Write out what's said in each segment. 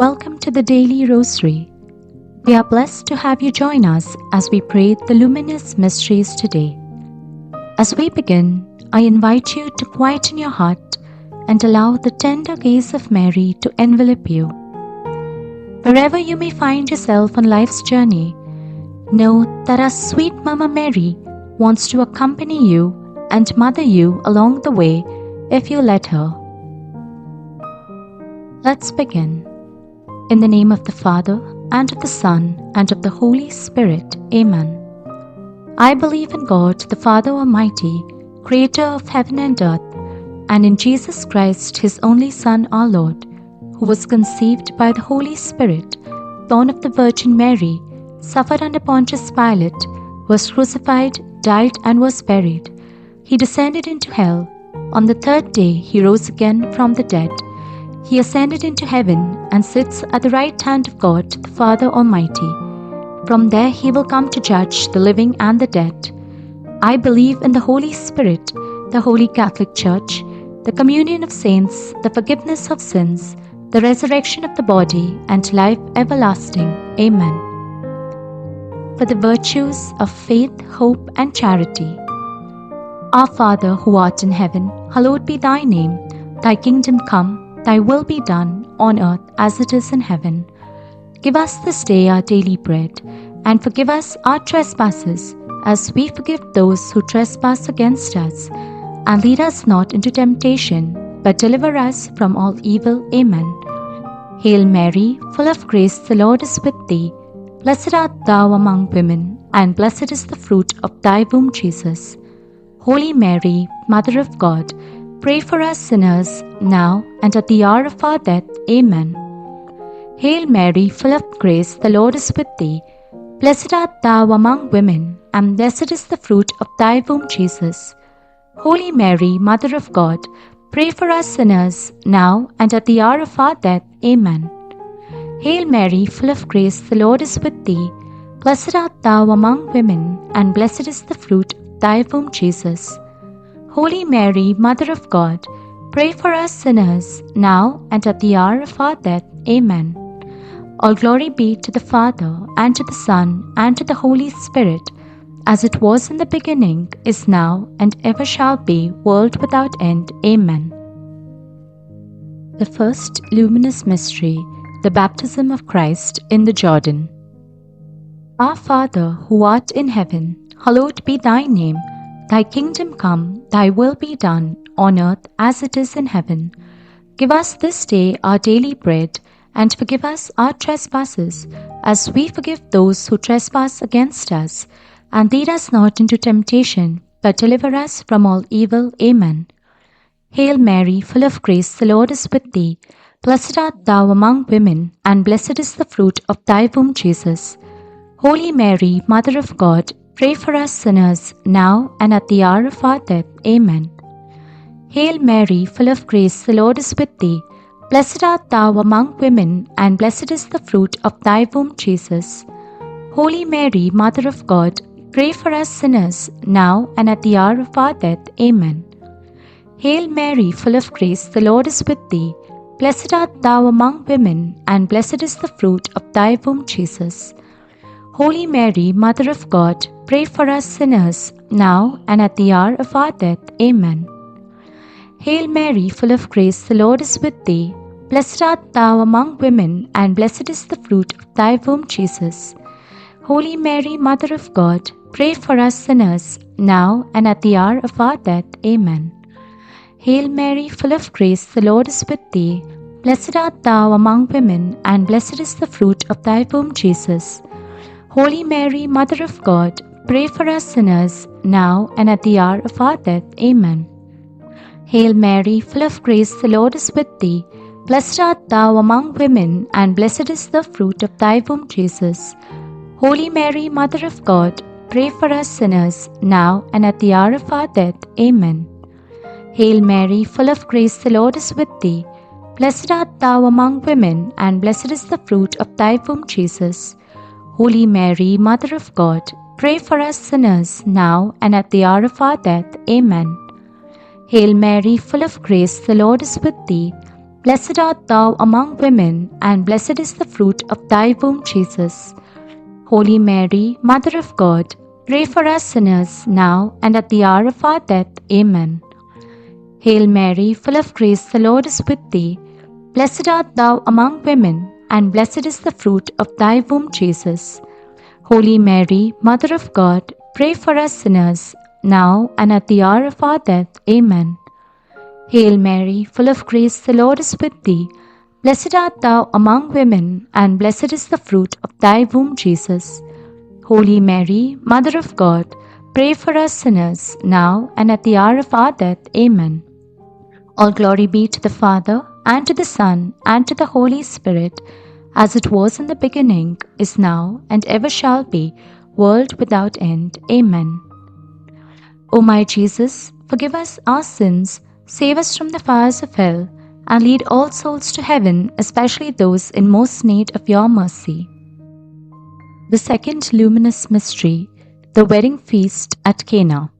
Welcome to the Daily Rosary. We are blessed to have you join us as we pray the luminous mysteries today. As we begin, I invite you to quieten your heart and allow the tender gaze of Mary to envelop you. Wherever you may find yourself on life's journey, know that our sweet Mama Mary wants to accompany you and mother you along the way if you let her. Let's begin. In the name of the Father, and of the Son, and of the Holy Spirit. Amen. I believe in God, the Father Almighty, Creator of heaven and earth, and in Jesus Christ, His only Son, our Lord, who was conceived by the Holy Spirit, born of the Virgin Mary, suffered under Pontius Pilate, was crucified, died, and was buried. He descended into hell. On the third day He rose again from the dead. He ascended into heaven and sits at the right hand of God, the Father Almighty. From there He will come to judge the living and the dead. I believe in the Holy Spirit, the Holy Catholic Church, the communion of saints, the forgiveness of sins, the resurrection of the body, and life everlasting. Amen. For the virtues of faith, hope, and charity. Our Father, who art in heaven, hallowed be thy name. Thy kingdom come. Thy will be done on earth as it is in heaven. Give us this day our daily bread, and forgive us our trespasses, as we forgive those who trespass against us. And lead us not into temptation, but deliver us from all evil. Amen. Hail Mary, full of grace, the Lord is with thee. Blessed art thou among women, and blessed is the fruit of thy womb, Jesus. Holy Mary, Mother of God, pray for us sinners, now and at the hour of our death. Amen. Hail Mary, full of grace, the Lord is with thee. Blessed art thou among women, and blessed is the fruit of thy womb, Jesus. Holy Mary, Mother of God, pray for us sinners, now and at the hour of our death. Amen. Hail Mary, full of grace, the Lord is with thee. Blessed art thou among women, and blessed is the fruit of thy womb, Jesus. Holy Mary, Mother of God, pray for us sinners, now and at the hour of our death. Amen. All glory be to the Father, and to the Son, and to the Holy Spirit, as it was in the beginning, is now, and ever shall be, world without end. Amen. The first luminous mystery, the baptism of Christ in the Jordan. Our Father, who art in heaven, hallowed be thy name. Thy kingdom come, thy will be done, on earth as it is in heaven. Give us this day our daily bread, and forgive us our trespasses, as we forgive those who trespass against us. And lead us not into temptation, but deliver us from all evil. Amen. Hail Mary, full of grace, the Lord is with thee. Blessed art thou among women, and blessed is the fruit of thy womb, Jesus. Holy Mary, Mother of God, pray for us sinners, now and at the hour of our death. Amen. Hail Mary, full of grace, the Lord is with thee. Blessed art thou among women, and blessed is the fruit of thy womb, Jesus. Holy Mary, Mother of God, pray for us sinners, now and at the hour of our death. Amen. Hail Mary, full of grace, the Lord is with thee. Blessed art thou among women, and blessed is the fruit of thy womb, Jesus. Holy Mary, Mother of God, pray for us sinners, now and at the hour of our death. Amen. Hail Mary, full of grace, the Lord is with thee. Blessed art thou among women, and blessed is the fruit of thy womb, Jesus. Holy Mary, Mother of God, pray for us sinners, now and at the hour of our death. Amen. Hail Mary, full of grace, the Lord is with thee. Blessed art thou among women, and blessed is the fruit of thy womb, Jesus. Holy Mary, Mother of God, pray for us sinners, now and at the hour of our death. Amen. Hail Mary, full of grace, the Lord is with thee. Blessed art thou among women, and blessed is the fruit of thy womb, Jesus. Holy Mary, Mother of God, pray for us sinners, now and at the hour of our death. Amen. Hail Mary, full of grace, the Lord is with thee. Blessed art thou among women, and blessed is the fruit of thy womb, Jesus. Holy Mary, Mother of God, pray for us sinners, now and at the hour of our death. Amen. Hail Mary, full of grace, the Lord is with thee. Blessed art thou among women, and blessed is the fruit of thy womb, Jesus. Holy Mary, Mother of God, pray for us sinners, now and at the hour of our death. Amen. Hail Mary, full of grace, the Lord is with thee. Blessed art thou among women, and blessed is the fruit of thy womb, Jesus. Holy Mary, Mother of God, pray for us sinners, now and at the hour of our death. Amen. Hail Mary, full of grace, the Lord is with thee. Blessed art thou among women, and blessed is the fruit of thy womb, Jesus. Holy Mary, Mother of God, pray for us sinners, now and at the hour of our death. Amen. All glory be to the Father, and to the Son, and to the Holy Spirit, as it was in the beginning, is now, and ever shall be, world without end. Amen. O my Jesus, forgive us our sins, save us from the fires of hell, and lead all souls to heaven, especially those in most need of your mercy. The second luminous mystery, the wedding feast at Cana.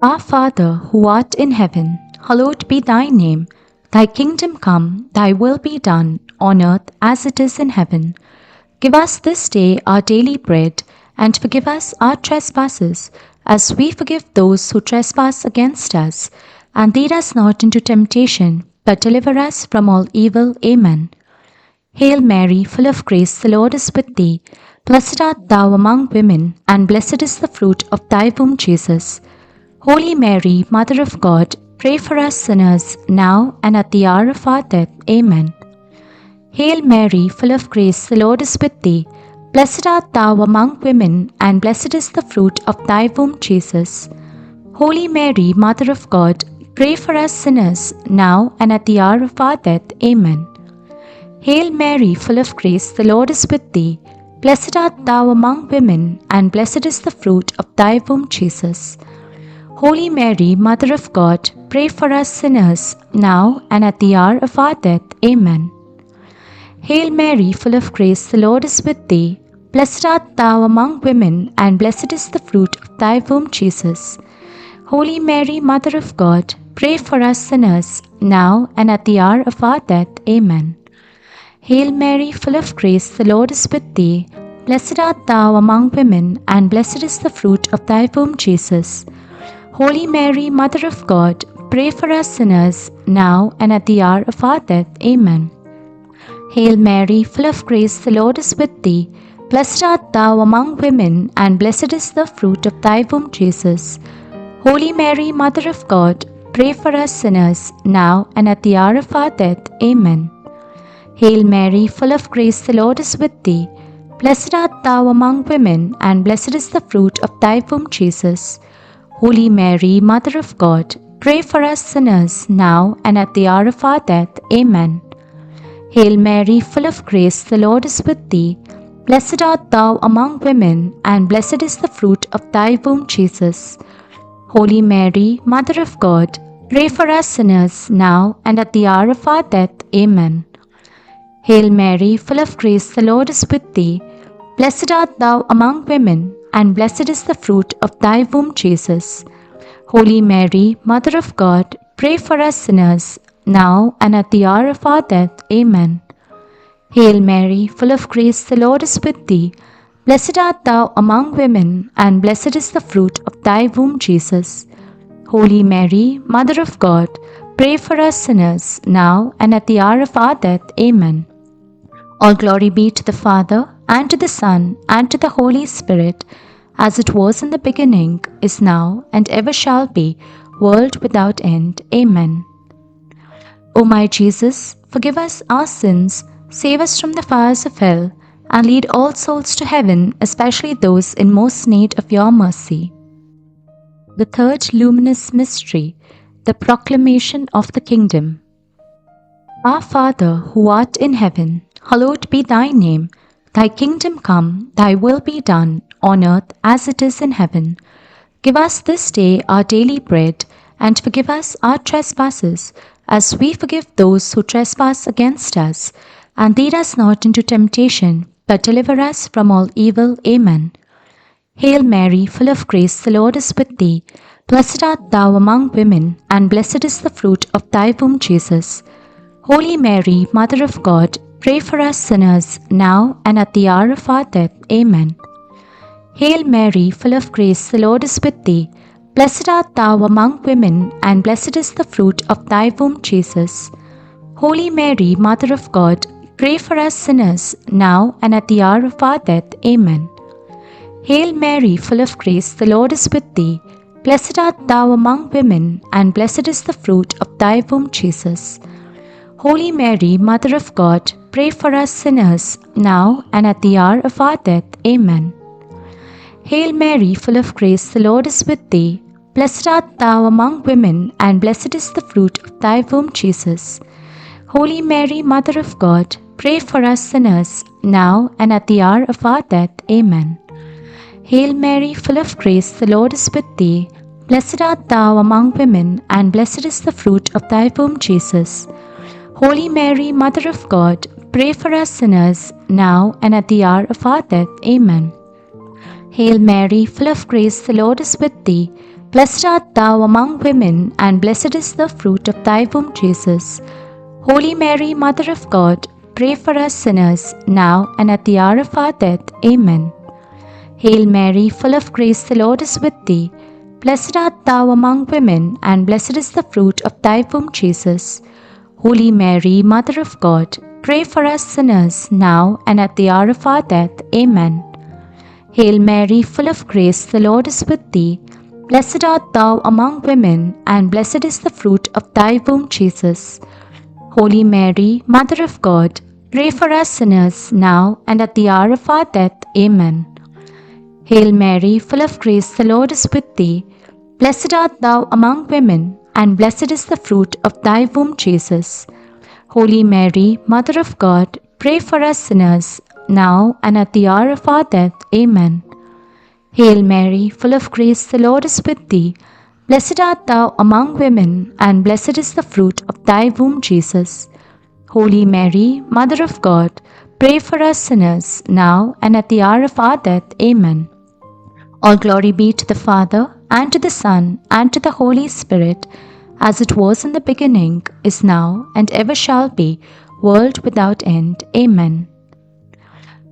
Our Father, who art in heaven, hallowed be thy name. Thy kingdom come, thy will be done, on earth as it is in heaven. Give us this day our daily bread, and forgive us our trespasses, as we forgive those who trespass against us. And lead us not into temptation, but deliver us from all evil. Amen. Hail Mary, full of grace, the Lord is with thee. Blessed art thou among women, and blessed is the fruit of thy womb, Jesus. Holy Mary, Mother of God, pray for us sinners, now and at the hour of our death. Amen. Hail Mary, full of grace, the Lord is with thee. Blessed art thou among women, and blessed is the fruit of thy womb, Jesus. Holy Mary, Mother of God, pray for us sinners, now and at the hour of our death. Amen. Hail Mary, full of grace, the Lord is with thee. Blessed art thou among women, and blessed is the fruit of thy womb, Jesus. Holy Mary, Mother of God, pray for us sinners, now and at the hour of our death. Amen. Hail Mary, full of grace, the Lord is with thee. Blessed art thou among women, and blessed is the fruit of thy womb, Jesus. Holy Mary, Mother of God, pray for us sinners, now and at the hour of our death. Amen. Hail Mary, full of grace, the Lord is with thee. Blessed art thou among women, and blessed is the fruit of thy womb, Jesus. Holy Mary, Mother of God, pray for us sinners, now and at the hour of our death. Amen. Hail Mary, full of grace, the Lord is with thee. Blessed art thou among women, and blessed is the fruit of thy womb, Jesus. Holy Mary, Mother of God, pray for us sinners, now and at the hour of our death. Amen. Hail Mary, full of grace, the Lord is with thee. Blessed art thou among women, and blessed is the fruit of thy womb, Jesus. Holy Mary, Mother of God, pray for us sinners, now and at the hour of our death. Amen. Hail Mary, full of grace, the Lord is with thee. Blessed art thou among women, and blessed is the fruit of thy womb, Jesus. Holy Mary, Mother of God, pray for us sinners, now and at the hour of our death. Amen. Hail Mary, full of grace, the Lord is with thee. Blessed art thou among women, and blessed is the fruit of thy womb, Jesus. Holy Mary, Mother of God, pray for us sinners, now and at the hour of our death. Amen. Hail Mary, full of grace, the Lord is with thee. Blessed art thou among women, and blessed is the fruit of thy womb, Jesus. Holy Mary, Mother of God, pray for us sinners, now and at the hour of our death. Amen. All glory be to the Father, and to the Son, and to the Holy Spirit, as it was in the beginning, is now, and ever shall be, world without end. Amen. O my Jesus, forgive us our sins, save us from the fires of hell, and lead all souls to heaven, especially those in most need of your mercy. The third luminous mystery, the proclamation of the kingdom. Our Father, who art in heaven, hallowed be thy name. Thy kingdom come, thy will be done, on earth as it is in heaven. Give us this day our daily bread, and forgive us our trespasses, as we forgive those who trespass against us. And lead us not into temptation, but deliver us from all evil. Amen. Hail Mary, full of grace, the Lord is with thee. Blessed art thou among women, and blessed is the fruit of thy womb, Jesus. Holy Mary, Mother of God, pray for us sinners, now and at the hour of our death. Amen. Hail Mary, full of grace, the Lord is with thee. Blessed art thou among women, and blessed is the fruit of thy womb, Jesus. Holy Mary, Mother of God, pray for us sinners, now and at the hour of our death. Amen. Hail Mary, full of grace, the Lord is with thee. Blessed art thou among women, and blessed is the fruit of thy womb, Jesus. Holy Mary, Mother of God, pray for us sinners, now and at the hour of our death. Amen. Hail Mary, full of grace, the Lord is with thee. Blessed art thou among women, and blessed is the fruit of thy womb, Jesus. Holy Mary, Mother of God, pray for us sinners, now and at the hour of our death. Amen. Hail Mary, full of grace, the Lord is with thee. Blessed art thou among women, and blessed is the fruit of thy womb, Jesus. Holy Mary, Mother of God, pray for us sinners, now and at the hour of our death. Amen. Hail Mary, full of grace, the Lord is with thee. Blessed art thou among women, and blessed is the fruit of thy womb, Jesus. Holy Mary, Mother of God, pray for us sinners, now and at the hour of our death. Amen. Hail Mary, full of grace, the Lord is with thee. Blessed art thou among women, and blessed is the fruit of thy womb, Jesus. Holy Mary, Mother of God, pray for us sinners, now and at the hour of our death. Amen. Hail Mary, full of grace, the Lord is with thee. Blessed art thou among women, and blessed is the fruit of thy womb, Jesus. Holy Mary, Mother of God, pray for us sinners, now and at the hour of our death. Amen. Hail Mary, full of grace, the Lord is with thee. Blessed art thou among women, and blessed is the fruit of thy womb, Jesus. Holy Mary, Mother of God, pray for us sinners, now and at the hour of our death. Amen. Hail Mary, full of grace, the Lord is with thee. Blessed art thou among women, and blessed is the fruit of thy womb, Jesus. Holy Mary, Mother of God, pray for us sinners, now and at the hour of our death. Amen. All glory be to the Father, and to the Son, and to the Holy Spirit, as it was in the beginning, is now, and ever shall be, world without end. Amen.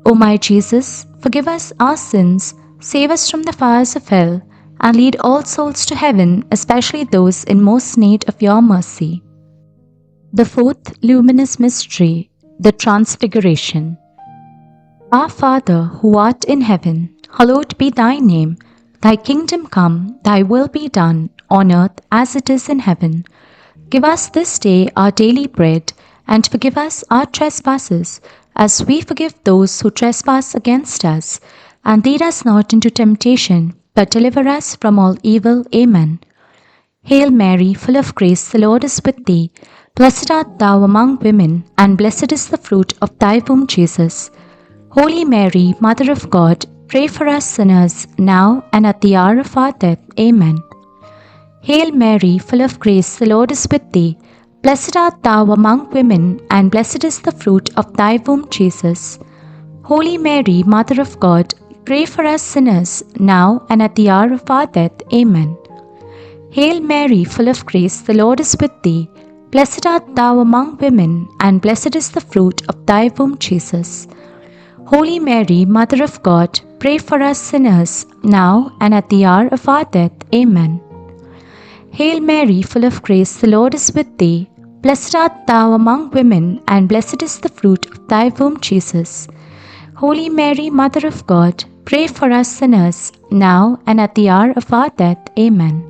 O my Jesus, forgive us our sins, save us from the fires of hell, and lead all souls to heaven, especially those in most need of your mercy. The fourth luminous mystery, the Transfiguration. Our Father, who art in heaven, hallowed be thy name. Thy kingdom come, thy will be done, on earth as it is in heaven. Give us this day our daily bread, and forgive us our trespasses, as we forgive those who trespass against us. And lead us not into temptation, but deliver us from all evil. Amen. Hail Mary, full of grace, the Lord is with thee. Blessed art thou among women, and blessed is the fruit of thy womb, Jesus. Holy Mary, Mother of God, pray for us sinners, now and at the hour of our death. Amen. Hail Mary, full of grace, the Lord is with thee. Blessed art thou among women, and blessed is the fruit of thy womb, Jesus. Holy Mary, Mother of God, pray for us sinners, now and at the hour of our death. Amen. Hail Mary, full of grace, the Lord is with thee. Blessed art thou among women, and blessed is the fruit of thy womb, Jesus. Holy Mary, Mother of God, pray for us sinners, now and at the hour of our death. Amen. Hail Mary, full of grace, the Lord is with thee. Blessed art thou among women, and blessed is the fruit of thy womb, Jesus. Holy Mary, Mother of God, pray for us sinners, now and at the hour of our death. Amen.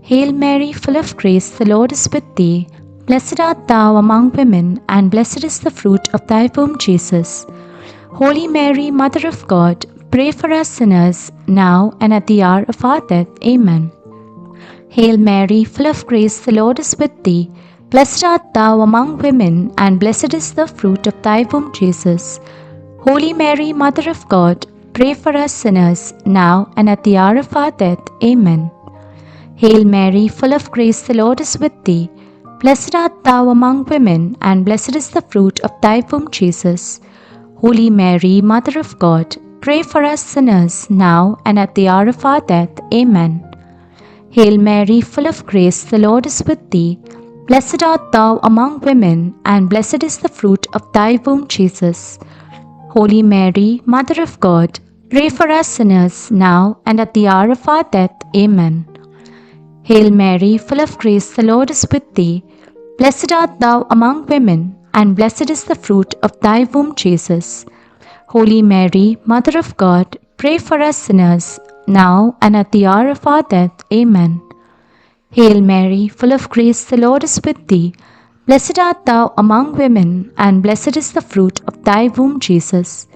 Hail Mary, full of grace, the Lord is with thee. Blessed art thou among women, and blessed is the fruit of thy womb, Jesus. Holy Mary, Mother of God, pray for us sinners, now and at the hour of our death. Amen. Hail Mary, full of grace, the Lord is with thee. Blessed art thou among women, and blessed is the fruit of thy womb, Jesus. Holy Mary, Mother of God, pray for us sinners, now and at the hour of our death. Amen. Hail Mary, full of grace, the Lord is with thee. Blessed art thou among women, and blessed is the fruit of thy womb, Jesus. Holy Mary, Mother of God, pray for us sinners, now and at the hour of our death. Amen. Hail Mary, full of grace, the Lord is with thee. Blessed art thou among women, and blessed is the fruit of thy womb, Jesus. Holy Mary, Mother of God, pray for us sinners now and at the hour of our death. Amen. Hail Mary, full of grace, the Lord is with thee. Blessed art thou among women, and blessed is the fruit of thy womb, Jesus. Holy Mary, Mother of God, pray for us sinners, now and at the hour of our death. Amen. Hail Mary, full of grace, the Lord is with thee. Blessed art thou among women, and blessed is the fruit of thy womb, Jesus.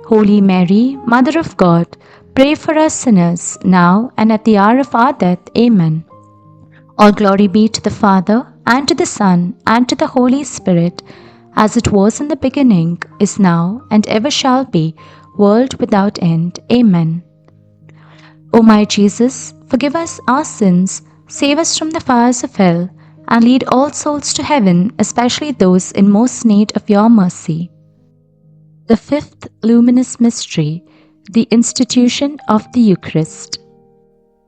Holy Mary, Mother of God, pray for us sinners, now and at the hour of our death. Amen. All glory be to the Father, and to the Son, and to the Holy Spirit, as it was in the beginning, is now, and ever shall be, world without end. Amen. O my Jesus, forgive us our sins, save us from the fires of hell, and lead all souls to heaven, especially those in most need of your mercy. The fifth luminous mystery, the institution of the Eucharist.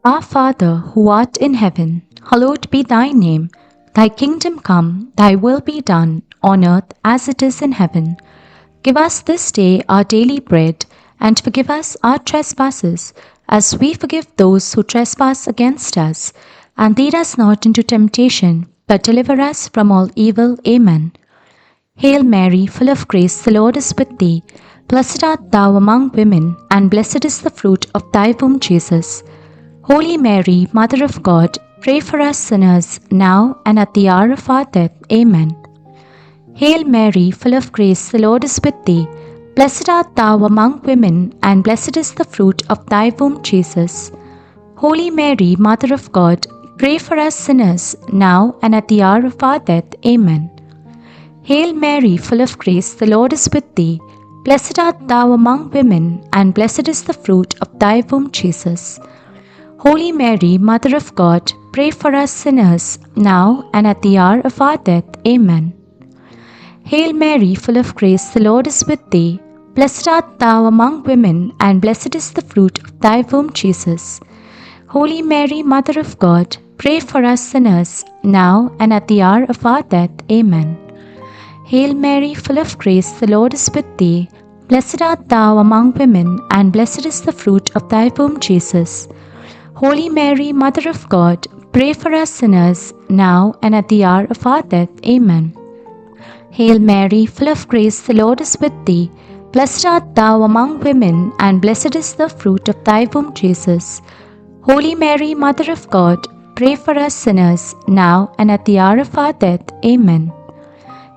Our Father, who art in heaven, hallowed be thy name. Thy kingdom come, thy will be done, on earth as it is in heaven. Give us this day our daily bread, and forgive us our trespasses, as we forgive those who trespass against us. And lead us not into temptation, but deliver us from all evil. Amen. Hail Mary, full of grace, the Lord is with thee. Blessed art thou among women, and blessed is the fruit of thy womb, Jesus. Holy Mary, Mother of God, pray for us sinners, now and at the hour of our death. Amen. Hail Mary, full of grace, the Lord is with thee. Blessed art thou among women, and blessed is the fruit of thy womb, Jesus. Holy Mary, Mother of God, pray for us sinners, now and at the hour of our death. Amen. Hail Mary, full of grace, the Lord is with thee. Blessed art thou among women, and blessed is the fruit of thy womb, Jesus. Holy Mary, Mother of God, pray for us sinners, now and at the hour of our death. Amen. Hail Mary, full of grace, the Lord is with thee. Blessed art thou among women, and blessed is the fruit of thy womb, Jesus. Holy Mary, Mother of God, pray for us sinners, now and at the hour of our death. Amen. Hail Mary, full of grace, the Lord is with thee. Blessed art thou among women, and blessed is the fruit of thy womb, Jesus. Holy Mary, Mother of God, pray for us sinners, now and at the hour of our death. Amen. Hail Mary, full of grace, the Lord is with thee. Blessed art thou among women, and blessed is the fruit of thy womb, Jesus. Holy Mary, Mother of God, pray for us sinners, now and at the hour of our death. Amen.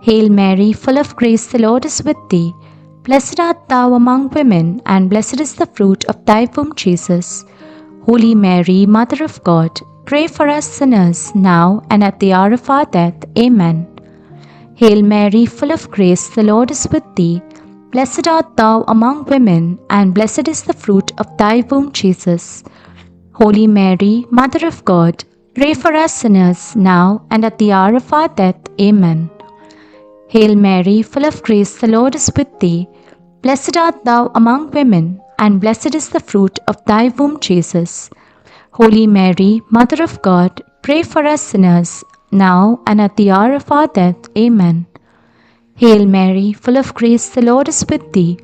Hail Mary, full of grace, the Lord is with thee. Blessed art thou among women, and blessed is the fruit of thy womb, Jesus. Holy Mary, Mother of God, pray for us sinners, now and at the hour of our death. Amen. Hail Mary, full of grace, the Lord is with thee. Blessed art thou among women, and blessed is the fruit of thy womb, Jesus. Holy Mary, Mother of God, pray for us sinners, now and at the hour of our death. Amen. Hail Mary, full of grace, the Lord is with thee. Blessed art thou among women, and blessed is the fruit of thy womb, Jesus. Holy Mary, Mother of God, pray for us sinners, now and at the hour of our death. Amen. Hail Mary, full of grace, the Lord is with thee.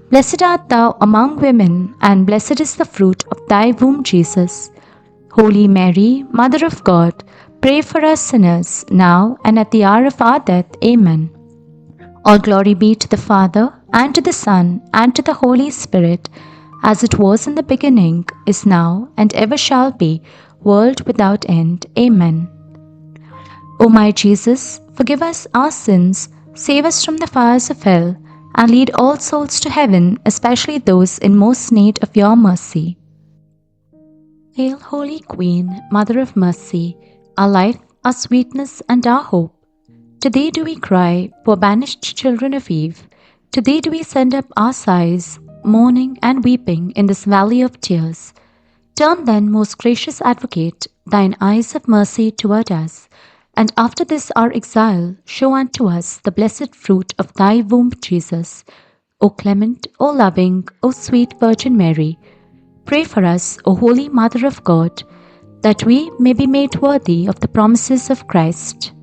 Blessed art thou among women, and blessed is the fruit of thy womb, Jesus. Holy Mary, Mother of God, pray for us sinners, now and at the hour of our death. Amen. All glory be to the Father, and to the Son, and to the Holy Spirit, as it was in the beginning, is now, and ever shall be, world without end. Amen. O my Jesus, forgive us our sins, save us from the fires of hell, and lead all souls to heaven, especially those in most need of your mercy. Hail, Holy Queen, Mother of Mercy, our life, our sweetness, and our hope. To thee do we cry, poor banished children of Eve. To thee do we send up our sighs, mourning and weeping in this valley of tears. Turn then, most gracious Advocate, thine eyes of mercy toward us, and after this our exile, show unto us the blessed fruit of thy womb, Jesus. O clement, O loving, O sweet Virgin Mary, pray for us, O Holy Mother of God, that we may be made worthy of the promises of Christ.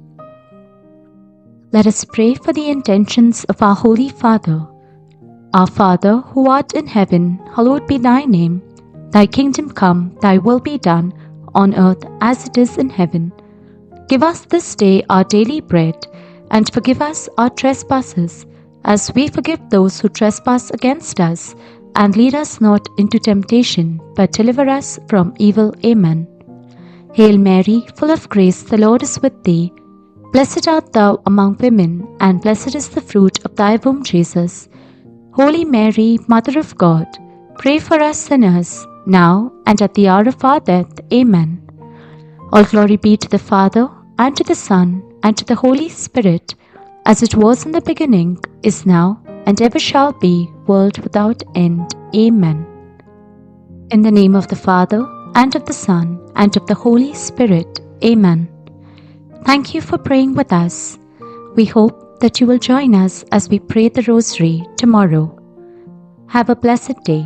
Let us pray for the intentions of our Holy Father. Our Father, who art in heaven, hallowed be thy name. Thy kingdom come, thy will be done, on earth as it is in heaven. Give us this day our daily bread, and forgive us our trespasses, as we forgive those who trespass against us. And lead us not into temptation, but deliver us from evil. Amen. Hail Mary, full of grace, the Lord is with thee. Blessed art thou among women, and blessed is the fruit of thy womb, Jesus. Holy Mary, Mother of God, pray for us sinners, now and at the hour of our death. Amen. All glory be to the Father, and to the Son, and to the Holy Spirit, as it was in the beginning, is now, and ever shall be, world without end. Amen. In the name of the Father, and of the Son, and of the Holy Spirit. Amen. Thank you for praying with us. We hope that you will join us as we pray the Rosary tomorrow. Have a blessed day.